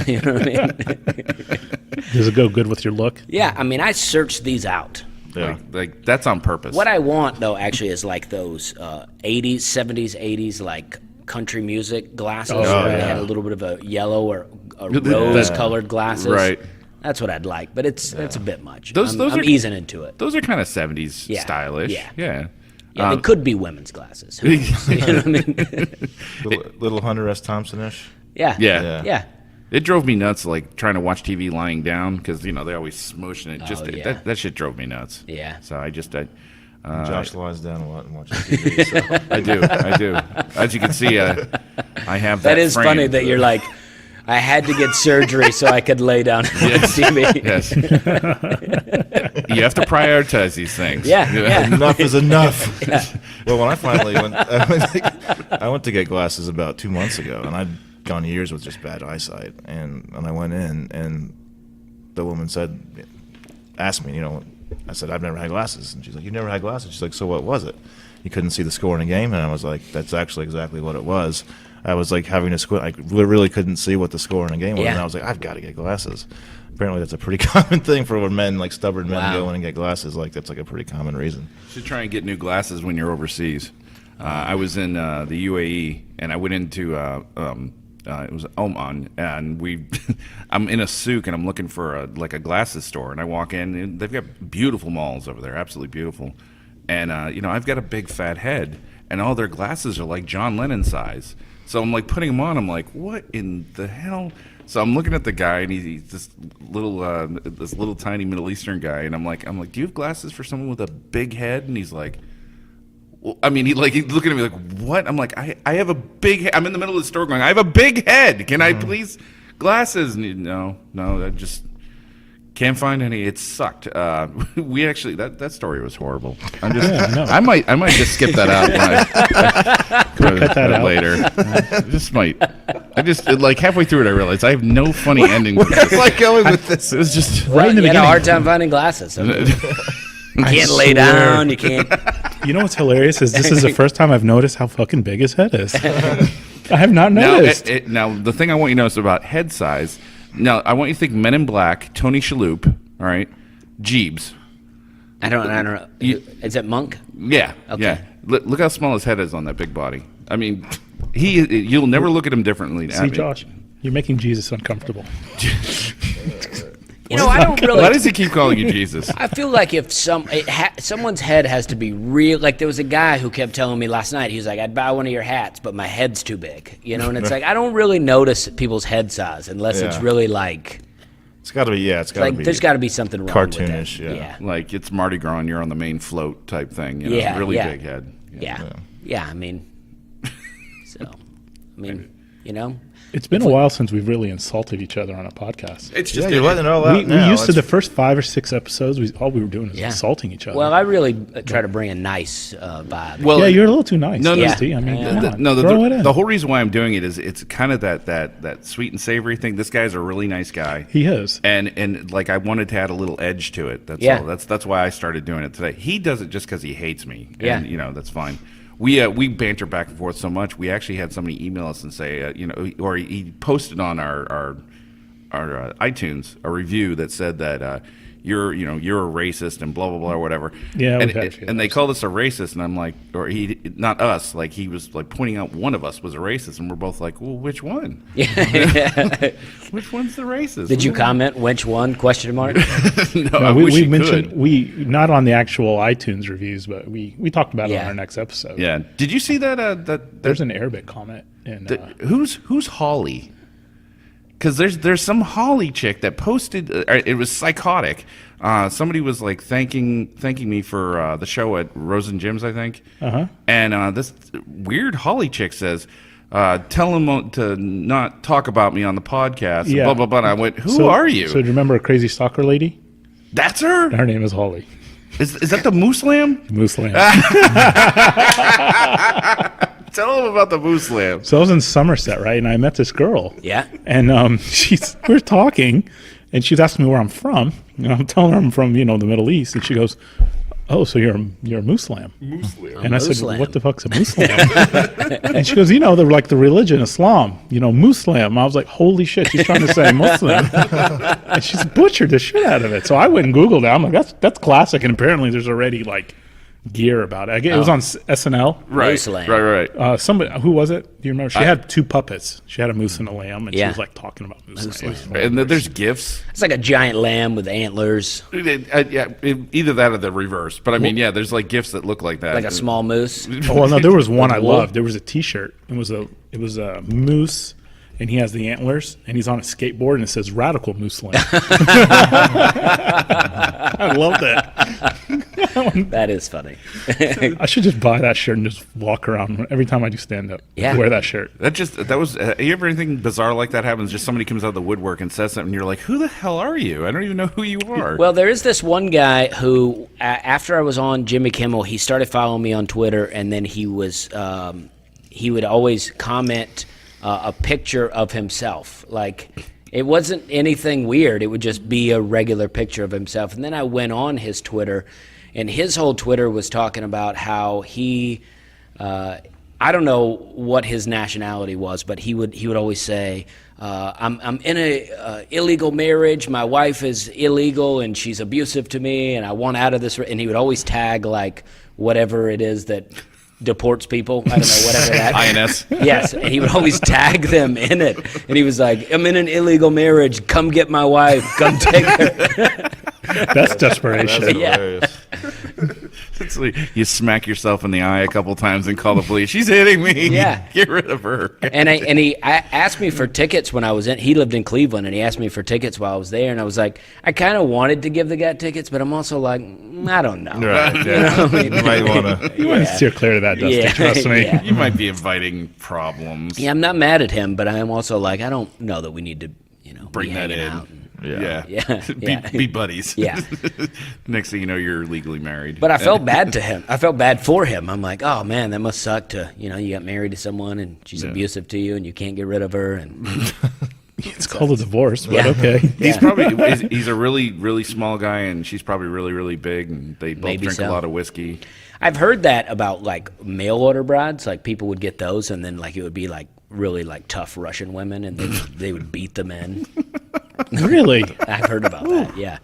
D: You know what I mean?
B: Does it go good with your look?
D: Yeah, I mean, I searched these out.
C: Yeah.
A: Like that's on purpose.
D: What I want, though, actually, is like those 80s, 70s, 80s, like country music glasses where they
B: yeah.
D: had a little bit of a yellow or a rose-colored glasses.
A: Right.
D: That's what I'd like, but it's a bit much.
A: Those
D: I'm
A: are-
D: easing into it.
A: Those are kind of 70s
D: Yeah.
A: stylish.
D: Yeah.
A: Yeah.
D: Yeah, they could be women's glasses. Who knows? You know what I mean?
C: Little Hunter S. Thompson-ish.
D: Yeah.
A: Yeah.
C: Yeah.
D: Yeah.
A: It drove me nuts, like trying to watch TV lying down because they always smoshing it. Just
D: yeah.
A: that shit drove me nuts.
D: Yeah.
A: So I
C: Josh lies down a lot and watches TV. So.
A: I do. As you can see, I have that.
D: That is
A: frame.
D: funny that you're like, I had to get surgery so I could lay down and watch TV.
A: Yes. You have to prioritize these things.
D: Yeah, yeah.
C: Enough is enough. Well, when I finally went, I went to get glasses about 2 months ago, and I'd gone years with just bad eyesight. And I went in, and the woman asked me, I said, "I've never had glasses." And she's like, "You've never had glasses?" She's like, "So what was it?" You couldn't see the score in a game, and I was like, "That's actually exactly what it was." I was like having to squint. I really couldn't see what the score in a game was,
D: Yeah.
C: and I was like, "I've got to get glasses." Apparently, that's a pretty common thing for when men, like stubborn men,
D: Wow.
C: go in and get glasses. Like that's like a pretty common reason.
A: You should try and get new glasses when you're overseas. I was in the UAE, and I went into it was Oman, and I'm in a souk, and I'm looking for a glasses store, and I walk in, and they've got beautiful malls over there, absolutely beautiful, and I've got a big fat head, and all their glasses are like John Lennon size, so I'm like putting them on, I'm like, what in the hell? So I'm looking at the guy, and he's this little tiny Middle Eastern guy, and I'm like, do you have glasses for someone with a big head? And he's like, well, I mean, he's looking at me like, what? I'm like, I have a big head. I'm in the middle of the store going, I have a big head. Can I please glasses? And no, I just can't find any. It sucked. We actually, that story was horrible. I'm just,
B: Yeah, I know.
A: I might just skip that out when I
B: Cut that out.
A: later. I just like halfway through it, I realized I have no funny ending to this.
C: like going with this.
A: It was just
B: Right in the
D: you had a
B: beginning.
D: hard time finding glasses. You can't lay down. You can't.
B: You know what's hilarious is this is the first time I've noticed how fucking big his head is. I have not
A: Now,
B: noticed.
A: now, the thing I want you to notice about head size. Now, I want you to think Men in Black, Tony Shalhoub, all right, Jeebs.
D: I don't know. Is it Monk?
A: Yeah,
D: Okay.
A: yeah. Look how small his head is on that big body. I mean, you'll never look at him differently.
B: See, Josh, you're making Jesus uncomfortable.
D: You know, I don't really.
A: Why does he keep calling you Jesus?
D: I feel like if someone's head has to be real, like there was a guy who kept telling me last night, he was like, I'd buy one of your hats, but my head's too big, you know, and it's like, I don't really notice people's head size unless it's
C: Yeah.
D: really like
C: It's got to be. Yeah, it's got to be.
D: there's got to be something wrong
C: cartoonish,
D: with it.
C: yeah.
A: Like it's Mardi Gras and you're on the main float type thing. You know,
D: Yeah,
A: really
D: yeah.
A: big head.
D: Yeah, I mean, you know,
B: It's been a while since we've really insulted each other on a podcast.
A: It's
C: Yeah,
A: just
C: you're letting it all out
B: We
C: now.
B: used to the
C: It's-
B: first 5 or 6 episodes. All we were doing was
D: Yeah.
B: insulting each other.
D: well, I really try to bring a nice vibe.
A: well,
B: yeah, you're a little too nice.
A: No, no,
B: Dusty. I mean,
D: Yeah.
B: come on,
A: no,
B: throw it in.
A: the whole reason why I'm doing it is it's kind of that sweet and savory thing. This guy's a really nice guy.
B: He is.
A: And like I wanted to add a little edge to it. That's
D: Yeah.
A: all. That's why I started doing it today. He does it just because he hates me.
D: Yeah.
A: And, you know, that's fine. We banter back and forth so much. We actually had somebody email us and say, or he posted on our iTunes a review that said that you're a racist and blah blah blah or whatever.
B: Yeah,
A: and,
B: we've had a few of
A: and they
B: those.
A: called us a racist, and I'm like, or he, not us, like he was like pointing out one of us was a racist, and we're both like, well, which one? Which one's the racist?
D: Did you comment which one? Question mark.
A: No, I
B: No,
A: wish
B: we
A: you
B: mentioned
A: could.
B: not on the actual iTunes reviews, but we talked about it
D: Yeah.
B: on our next episode.
A: Yeah. Did you see that?
B: There's an Arabic comment in
A: Who's Holly? Because there's some Holly chick that posted. It was psychotic. Somebody was like thanking me for the show at Rosen Gyms, I think.
B: Uh-huh.
A: And this weird Holly chick says, "Tell him to not talk about me on the podcast."
B: Yeah.
A: Blah blah blah. And I went, "Who
B: So-
A: are you?"
B: So do you remember a crazy stalker lady?
A: That's her.
B: Her name is Holly
A: Is that the Moose Lamb?
B: Muslim.
A: Tell him about the Moose Lamb.
B: So I was in Somerset, right? And I met this girl.
D: Yeah.
B: And we're talking, and she's asking me where I'm from. And I'm telling her I'm from, the Middle East. And she goes, "Oh, so you're a Muslim?" And I said,
D: Muslim.
B: "What the fuck's a Muslim?" And she goes, they're like the religion, Islam, Muslim. I was like, holy shit, she's trying to say Muslim. And she's butchered the shit out of it. So I went and Googled it. I'm like, that's classic. And apparently there's already like gear about it. It was on SNL.
A: Right.
D: Moose Lamb.
A: Right.
B: Somebody, who was it? Do you remember? She had 2 puppets. She had a moose and a lamb, and she
D: Yeah.
B: was like talking about moose.
A: And then there's gifts.
D: It's like a giant lamb with antlers,
A: Either that or the reverse. But I mean, yeah, there's like gifts that look like that.
D: like a small moose.
B: Oh, well, no, there was one I
D: wool?
B: loved. There was a T-shirt. It was a moose, and he has the antlers, and he's on a skateboard, and it says "Radical Muslim." I love that.
D: That is funny.
B: I should just buy that shirt and just walk around every time I do stand up.
D: Yeah.
B: Wear that shirt.
A: That was. You ever anything bizarre like that happens? Just somebody comes out of the woodwork and says something, and you're like, "Who the hell are you? I don't even know who you are."
D: Well, there is this one guy who, after I was on Jimmy Kimmel, he started following me on Twitter, and then he would always comment a picture of himself. Like, it wasn't anything weird. It would just be a regular picture of himself. And then I went on his Twitter, and his whole Twitter was talking about how he, I don't know what his nationality was, but he would always say, I'm in a illegal marriage. My wife is illegal and she's abusive to me, and I want out of this. And he would always tag like whatever it is that deports people. I don't know, whatever that.
A: INS.
D: Yes, and he would always tag them in it. And he was like, "I'm in an illegal marriage. Come get my wife. Come take her."
B: That's desperation.
C: That's
D: Yeah.
C: hilarious.
A: It's like you smack yourself in the eye a couple times and call the police. She's hitting me.
D: Yeah.
A: Get rid of her.
D: And he asked me for tickets when I was in. He lived in Cleveland, and he asked me for tickets while I was there. And I was like, I kind of wanted to give the guy tickets, but I'm also like, I don't know.
C: Right. Yeah. You might want to.
B: You want to steer clear of that, Dusty.
D: Yeah,
B: Trust me.
D: yeah.
A: You might be inviting problems.
D: Yeah, I'm not mad at him, but I am also like, I don't know that we need to,
A: Bring
D: be
A: that
D: hanging
A: in.
D: out and-
A: Yeah.
D: Yeah,
A: be,
D: yeah.
A: be buddies.
D: Yeah.
A: Next thing you know, you're legally married.
D: But I felt bad to him. I felt bad for him. I'm like, oh man, that must suck to, you got married to someone and she's abusive to you and you can't get rid of her. And
B: It's called a divorce, but
D: Yeah.
B: okay.
A: He's probably he's a really really small guy, and she's probably really really big, and they both
D: Maybe
A: drink
D: so.
A: a lot of whiskey.
D: I've heard that about like mail order brides. Like people would get those, and then like it would be like really like tough Russian women, and they would beat them in.
B: Really
D: I've heard about that. Yeah,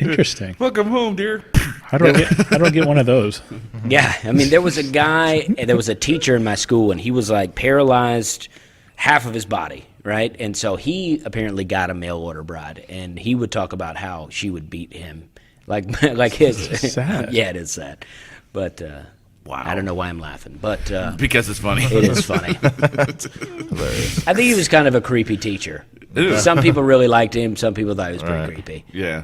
B: interesting.
A: Welcome home, dear.
B: How do I get one of those?
D: yeah. I mean, there was a guy, there was a teacher in my school, and he was like paralyzed half of his body, right? And so he apparently got a mail order bride, and he would talk about how she would beat him, like his.
B: Sad.
D: Yeah, it is sad, but
A: Wow.
D: I don't know why I'm laughing, but.
A: Because it's funny.
D: It is funny.
C: Hilarious.
D: I think he was kind of a creepy teacher.
A: Ew.
D: Some people really liked him. Some people thought he was pretty
C: Right.
D: creepy.
A: Yeah,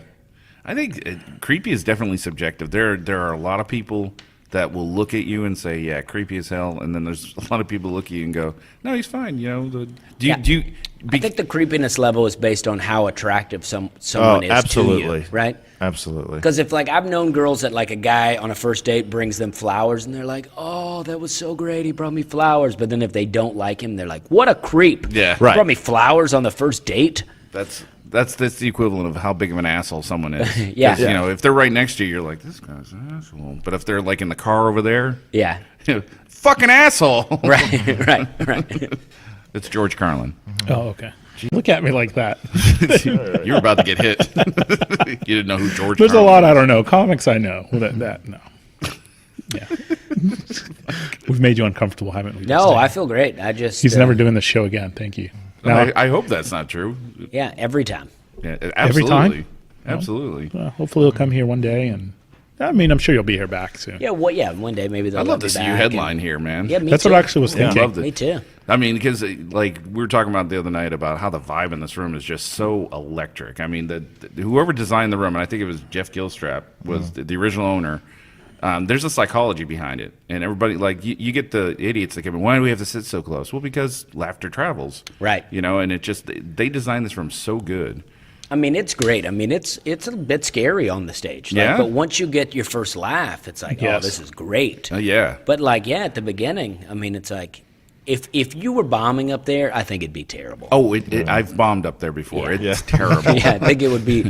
A: I think creepy is definitely subjective. There are a lot of people that will look at you and say, "Yeah, creepy as hell," and then there's a lot of people look at you and go, "No, he's fine." You know,
D: Yeah.
A: do you?
D: I think the creepiness level is based on how attractive someone
C: Oh,
D: is
C: absolutely.
D: to you, right?
C: Absolutely.
D: Because if like I've known girls that like a guy on a first date brings them flowers and they're like, "Oh, that was so great, he brought me flowers," but then if they don't like him, they're like, "What a creep!"
A: Yeah.
D: He
C: Right.
D: brought me flowers on the first date.
A: That's the equivalent of how big of an asshole someone is. 'Cause,
D: Yeah.
A: you know, if they're right next to you, you're like, "This guy's an asshole." But if they're like in the car over there,
D: Yeah.
A: fucking asshole.
D: Right. Right.
A: It's George Carlin.
B: Oh, okay. Look at me like that.
A: You were about to get hit. You didn't know who George.
B: There's a
A: Carlin
B: lot
A: was.
B: I don't know. Comics I know. Well, that no. Yeah. We've made you uncomfortable, haven't we?
D: No,
B: Dustin?
D: I feel great. I just
B: He's never doing this show again. Thank you.
A: I hope that's not true.
D: Yeah, every time.
A: Yeah,
B: Every
A: absolutely.
B: time?
A: Absolutely.
B: Hopefully he'll come here one day, and I mean, I'm sure you'll be here back soon.
D: Yeah, well, yeah. One day maybe they'll.
A: I'd love
D: let
A: to
D: me
A: see you
D: back
A: headline
D: and-
A: here, man.
D: Yeah, me
B: That's
D: too.
B: what I actually was thinking.
A: Loved it.
D: Me too.
A: I mean, because like we were talking about the other night about how the vibe in this room is just so electric. I mean, whoever designed the room, and I think it was Jeff Gilstrap, was the original owner. There's a psychology behind it, and everybody like you get the idiots that come in. Why do we have to sit so close? Well, because laughter travels,
D: Right.
A: You know, and it just they designed this room so good.
D: I mean, it's great. I mean, it's a bit scary on the stage. Like,
A: Yeah?
D: But once you get your first laugh, it's like, oh,
B: Yes.
D: this is great.
A: Yeah.
D: But like, yeah, at the beginning, I mean, it's like, if you were bombing up there, I think it'd be terrible.
A: Oh, I've bombed up there before.
D: Yeah.
A: It's terrible.
D: Yeah, I think it would be.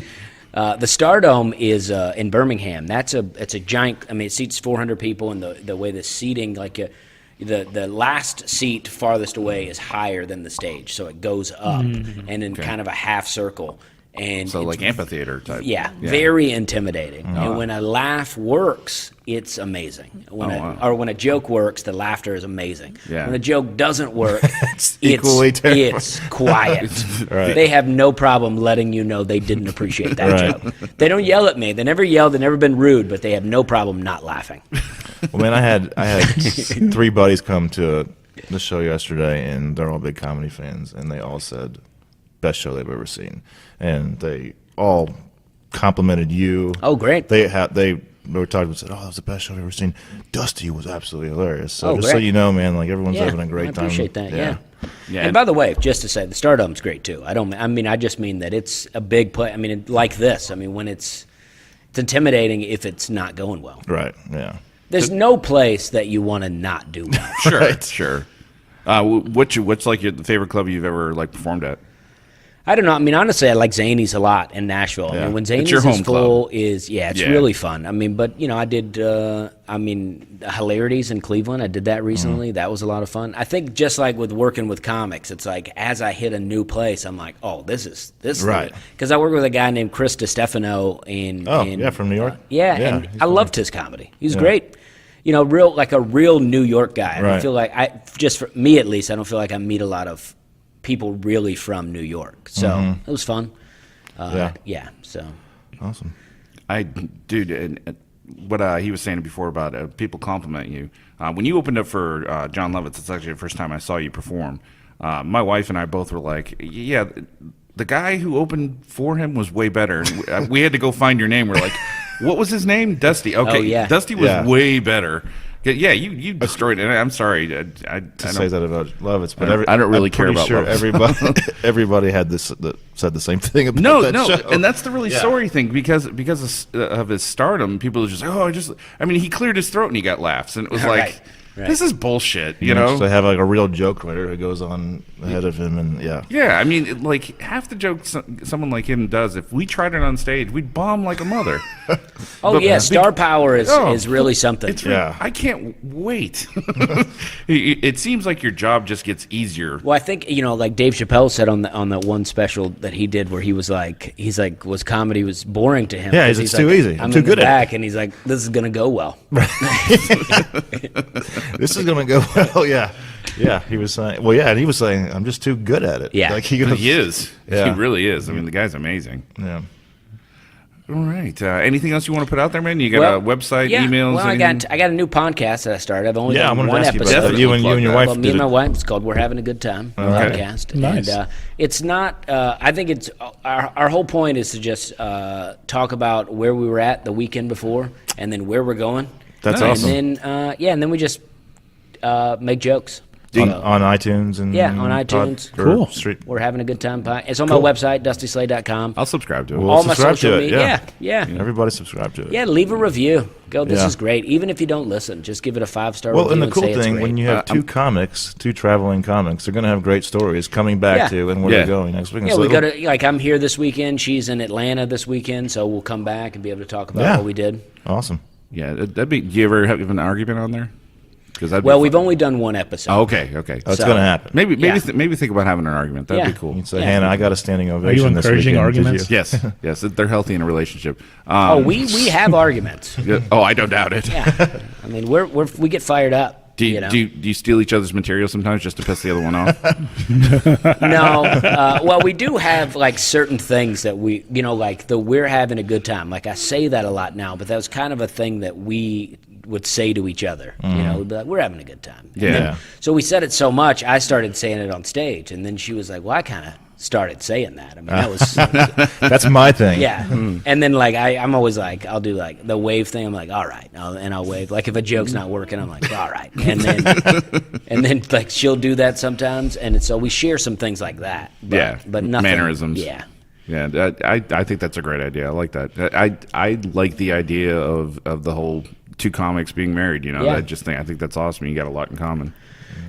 D: The Stardome is in Birmingham. It's a giant. I mean, it seats 400 people, and the way the seating, like the last seat farthest away is higher than the stage, so it goes up and in kind of a half circle. And
A: So
D: it's
A: like amphitheater type.
D: yeah, very intimidating. And when a laugh works, it's amazing. When
A: wow.
D: or when a joke works, the laughter is amazing.
A: Yeah.
D: When a joke doesn't work, it's
C: equally terrifying.
D: it's quiet.
C: Right.
D: They have no problem letting you know they didn't appreciate that
C: Right.
D: joke. They don't yell at me. They never yelled. They've never been rude, but they have no problem not laughing.
C: Well, man, I had 3 buddies come to the show yesterday, and they're all big comedy fans, and they all said best show they've ever seen, and they all complimented you.
D: Oh, great.
C: They were talking and said, "Oh, that was the best show I've ever seen." Dusty was absolutely hilarious. So
D: Oh,
C: just so
D: great.
C: you know, man, like everyone's
D: Yeah,
C: having a great
D: I
C: time.
D: appreciate that. Yeah.
A: Yeah.
D: And by the way, just to say, the Stardome's great too. I just mean that it's a big play. I mean, like this. I mean, when it's intimidating if it's not going well.
C: Right. Yeah.
D: There's no place that you want to not do well.
A: Sure, sure. What's like your favorite club you've ever like performed at?
D: I don't know. I mean, honestly, I like Zany's a lot in Nashville. I
C: Yeah.
D: mean, when
A: It's
D: Zany's
A: your
D: is
A: home
D: full,
A: club.
D: it's
A: Yeah.
D: really fun. I mean, but I did. Hilarities in Cleveland. I did that recently. That was a lot of fun. I think just like with working with comics, it's like as I hit a new place, I'm like, oh, this is
C: Right.
D: Because I work with a guy named Chris DiStefano in.
C: Oh,
D: in,
C: yeah, from New York?
D: yeah,
C: Yeah,
D: and
C: he's
D: I loved his comedy. He was great. A real New York guy. I don't
C: Right.
D: feel like just for me at least, I don't feel like I meet a lot of people really from New York. So it was fun.
C: Yeah.
D: Yeah. So
C: Awesome.
A: Dude, and what he was saying before about people compliment you. When you opened up for John Lovitz, it's actually the first time I saw you perform. My wife and I both were like, yeah, the guy who opened for him was way better. And we had to go find your name. We're like, what was his name? Dusty. Okay,
D: Oh, yeah.
A: Dusty was
C: Yeah.
A: way better. Yeah, you destroyed it. I'm sorry. I
C: To say
A: don't,
C: that about Lovitz, but
A: I don't really
C: I'm
A: care
C: pretty
A: about
C: sure
A: Lovitz.
C: everybody had said the same thing about
A: No,
C: that
A: no,
C: show.
A: and that's the really
C: Yeah.
A: sorry thing because of his stardom, people are just like, he cleared his throat and he got laughs, and it was like,
D: Right.
A: This is bullshit, you
C: You
A: know?
C: they have like a real joke writer who goes on ahead of him, and yeah.
A: Yeah, I mean, like, half the jokes someone like him does, if we tried it on stage, we'd bomb like a mother.
D: Oh
A: But-
D: yeah, star power is really something.
A: It's
C: Yeah.
A: I can't wait. It seems like your job just gets easier.
D: Well, I think like Dave Chappelle said on that one special that he did, where was comedy was boring to him.
C: Yeah,
D: 'cause
C: it's
D: he's
C: too
D: like,
C: easy. I'm
D: I'm
C: too
D: in
C: good
D: the
C: at it.
D: back, and he's like, this is gonna go well.
C: This is gonna go well. Yeah, yeah. He was saying, well, yeah, and he was saying, I'm just too good at it.
D: Yeah.
C: like he could
A: He is.
C: Yeah.
A: He really is. I mean, the guy's amazing.
C: Yeah.
A: All right. Anything else you want to put out there, man? You got a website,
D: yeah,
A: emails?
D: Well, I
A: anything?
D: got a new podcast that I started. I've only
C: Yeah, I
D: done
C: wanted to
D: one
C: ask you about
D: episode.
C: that. You and your wife
D: Well, me
C: did
D: and my
C: it.
D: wife. It's called "We're Having a Good Time" podcast,
B: Nice.
D: and it's not. I think it's our whole point is to just talk about where we were at the weekend before, and then where we're going.
C: That's
A: Nice.
C: awesome.
D: And then and then we just make jokes.
C: On iTunes and
D: Yeah, on iTunes.
B: Cool.
D: We're having a good time. It's on my website, dustyslay.com.
A: I'll subscribe to it.
C: We'll
D: All my
C: subscribe
D: social
C: to it,
D: media.
C: yeah.
D: Yeah.
C: Everybody subscribe to it.
D: Yeah, leave a review. Go, this
C: Yeah.
D: is great. Even if you don't listen, just give it a 5-star
C: Well,
D: review
C: and the
D: and
C: cool
D: say it's
C: thing,
D: great.
C: when you have two traveling comics, they're going to have great stories coming back
D: Yeah.
C: to and where
A: Yeah.
C: they're going next week.
D: Yeah, we go to, like, I'm here this weekend. She's in Atlanta this weekend, so we'll come back and be able to talk about
C: Yeah.
D: what we did.
C: Awesome.
A: Yeah, that'd be. Do you ever have an argument on there? Because
D: Well, we've only done one episode.
A: Oh, okay.
C: That's
D: So-
C: going to happen.
A: Maybe
D: Yeah.
A: maybe think about having an argument. That'd
D: Yeah.
A: be cool.
C: You'd say,
D: Yeah.
C: Hannah, I got a standing ovation this
B: encouraging
C: weekend. Did
B: arguments?
C: you?
A: Yes, yes, they're healthy in a relationship.
D: Oh, we have arguments.
A: Yeah. Oh, I don't doubt it.
D: Yeah. I mean, we get fired up.
A: Do you,
D: you know?
A: do you steal each other's material sometimes just to piss the other one off?
D: No. Well, we do have like certain things that we, like we're having a good time. Like I say that a lot now, but that was kind of a thing that we would say to each other. We'd be like, we're having a good time. And
A: Yeah.
D: then- so we said it so much, I started saying it on stage, and then she was like, well, I kind of started saying that. I mean, that was,
C: That's my thing.
D: yeah. And then like I'm always like, I'll do like the wave thing. I'm like, all right, and I'll wave. Like if a joke's not working, I'm like, all right. And then like she'll do that sometimes, and so we share some things like that. But,
A: Yeah,
D: but nothing.
A: mannerisms.
D: Yeah.
A: Yeah, I think that's a great idea. I like that. I like the idea of the whole two comics being married.
D: Yeah.
A: I think that's awesome. You got a lot in common.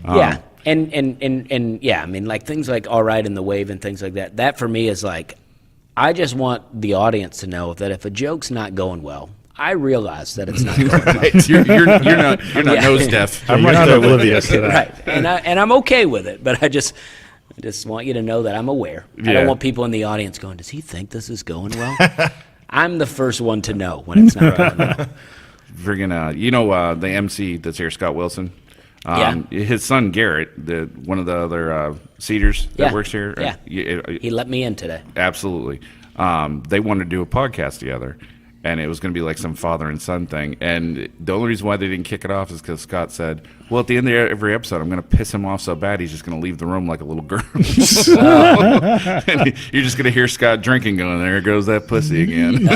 D: Yeah. And yeah, I mean, like things like All Right in the Wave and things like that. That for me is like, I just want the audience to know that if a joke's not going well, I realize that it's not going well.
A: Right. You're not
D: Yeah.
A: nose deaf.
C: I'm right there oblivious to that.
D: Right. And I'm okay with it, but I just want you to know that I'm aware. I
A: Yeah.
D: don't want people in the audience going, does he think this is going well? I'm the first one to know when it's not going well.
A: Friggin', the MC that's here, Scott Wilson. His son Garrett, one of the other Cedars that
D: Yeah.
A: works here.
D: Yeah. He let me in today.
A: Absolutely. They wanted to do a podcast together, and it was going to be like some father and son thing. And the only reason why they didn't kick it off is because Scott said, well, at the end of every episode, I'm going to piss him off so bad he's just going to leave the room like a little girl. And you're just going to hear Scott drinking going, there goes that pussy again.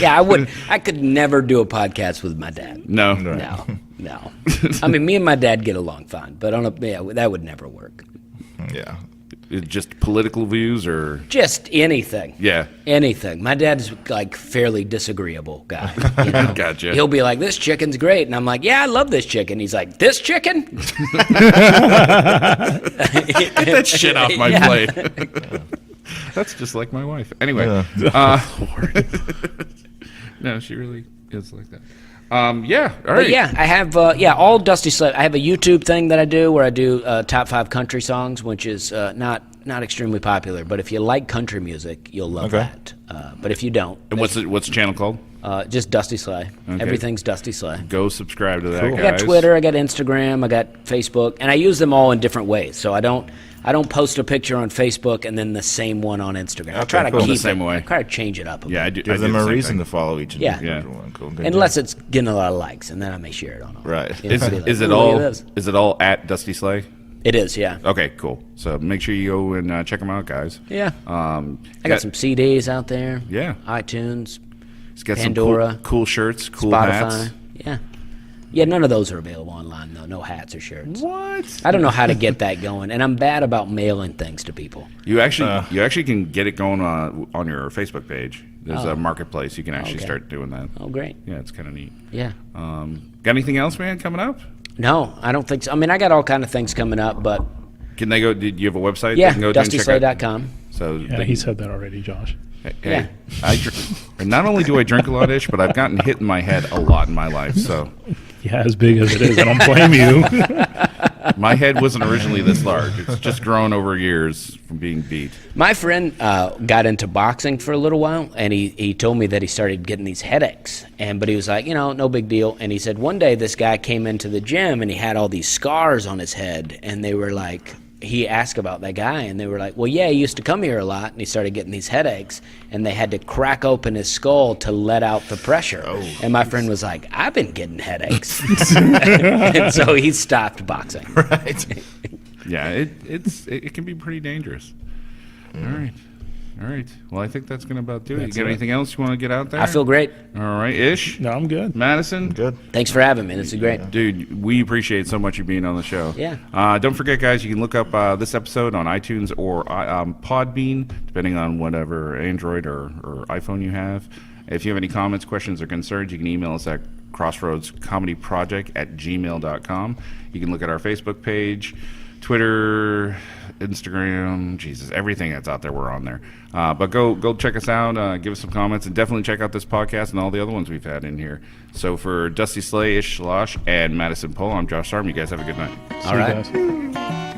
D: Yeah, I could never do a podcast with my dad.
A: No.
D: No. I mean, me and my dad get along fine, but that would never work.
C: Yeah.
A: Just political views or...
D: Just anything.
A: Yeah.
D: Anything. My dad's like fairly disagreeable guy. You know?
A: Gotcha.
D: He'll be like, "This chicken's great," and I'm like, "Yeah, I love this chicken." He's like, "This chicken?"
A: Get that shit off my
D: Yeah.
A: plate. That's just like my wife. Anyway. No, she really is like that. Yeah, all right.
D: But yeah, I have all Dusty Slay. I have a YouTube thing that I do where I do top 5 country songs, which is not extremely popular. But if you like country music, you'll love
C: Okay.
D: that. But if you don't,
A: And what's the channel called?
D: just Dusty Slay.
A: Okay.
D: Everything's Dusty Slay.
A: Go subscribe to that,
C: Cool.
A: guys.
D: I got Twitter, I got Instagram, I got Facebook, and I use them all in different ways. So I don't post a picture on Facebook and then the same one on Instagram. I try to
C: cool.
D: keep
A: The same
D: it,
A: way.
D: I try to change it up a
A: Yeah, I
D: bit.
A: do.
C: Give them
A: the
C: a
A: same
C: reason
A: thing.
C: to follow each and
D: Yeah.
C: every
A: Yeah.
C: one. Cool. Good
D: Unless
C: deal.
D: it's getting a lot of likes, and then I may share it on all.
C: Right.
D: You know,
A: Is
D: be
A: it,
D: like,
A: is it
D: "Ooh,
A: all?
D: look at this."
A: Is it all at Dusty Slay?
D: It is, yeah.
A: Okay, cool. So make sure you go and check them out, guys.
D: Yeah. I
A: got-
D: got some CDs out there.
A: Yeah.
D: iTunes,
A: He's got
D: Pandora,
A: some cool shirts, cool
D: Spotify.
A: hats.
D: Yeah. Yeah, none of those are available online, though. No hats or shirts.
A: What?
D: I don't know how to get that going, and I'm bad about mailing things to people.
A: You actually can get it going on your Facebook page. There's a marketplace. You can actually
D: Okay.
A: start doing that.
D: Oh, great.
A: Yeah, it's kind of neat.
D: Yeah.
A: Got anything else, man, coming up?
D: No, I don't think so. I mean, I got all kind of things coming up, but
A: Can they go? Did you have a website?
D: yeah,
A: they can go to and check out?
D: DustySlay.com.
A: So
B: Yeah,
A: they
B: he
A: can-
B: said that already, Josh.
A: Hey,
D: Yeah.
A: I drink, and not only do I drink a lot, Ish, but I've gotten hit in my head a lot in my life. So
B: Yeah, as big as it is, I don't blame you.
A: my head wasn't originally this large. It's just grown over years from being beat.
D: My friend got into boxing for a little while, and he told me that he started getting these headaches. But he was like, no big deal. And he said one day this guy came into the gym, and he had all these scars on his head. And they were like, he asked about that guy, and they were like, well, yeah, he used to come here a lot, and he started getting these headaches. And they had to crack open his skull to let out the pressure. And my friend was like, I've been getting headaches. And so he stopped boxing.
C: Right.
A: Yeah, it can be pretty dangerous. All right. Well, I think that's gonna about do it. You
B: That's
A: got
B: it.
A: anything else you want to get out there?
D: I feel great.
A: All right, Ish,
B: No, I'm good.
A: Madison,
C: Good.
D: Thanks for having me. This is great.
A: dude, we appreciate so much you being on the show.
D: Yeah.
A: Don't forget, guys, you can look up this episode on iTunes or Podbean, depending on whatever Android or iPhone you have. If you have any comments, questions, or concerns, you can email us at crossroadscomedyproject@gmail.com. You can look at our Facebook page, Twitter, Instagram, Jesus, everything that's out there, we're on there. But go check us out, give us some comments, and definitely check out this podcast and all the other ones we've had in here. So for Dusty Slay, Ish Slosh, and Madison Pohl, I'm Josh Sarm. You guys have a good night.
B: See
D: All
B: you
D: right.
B: guys.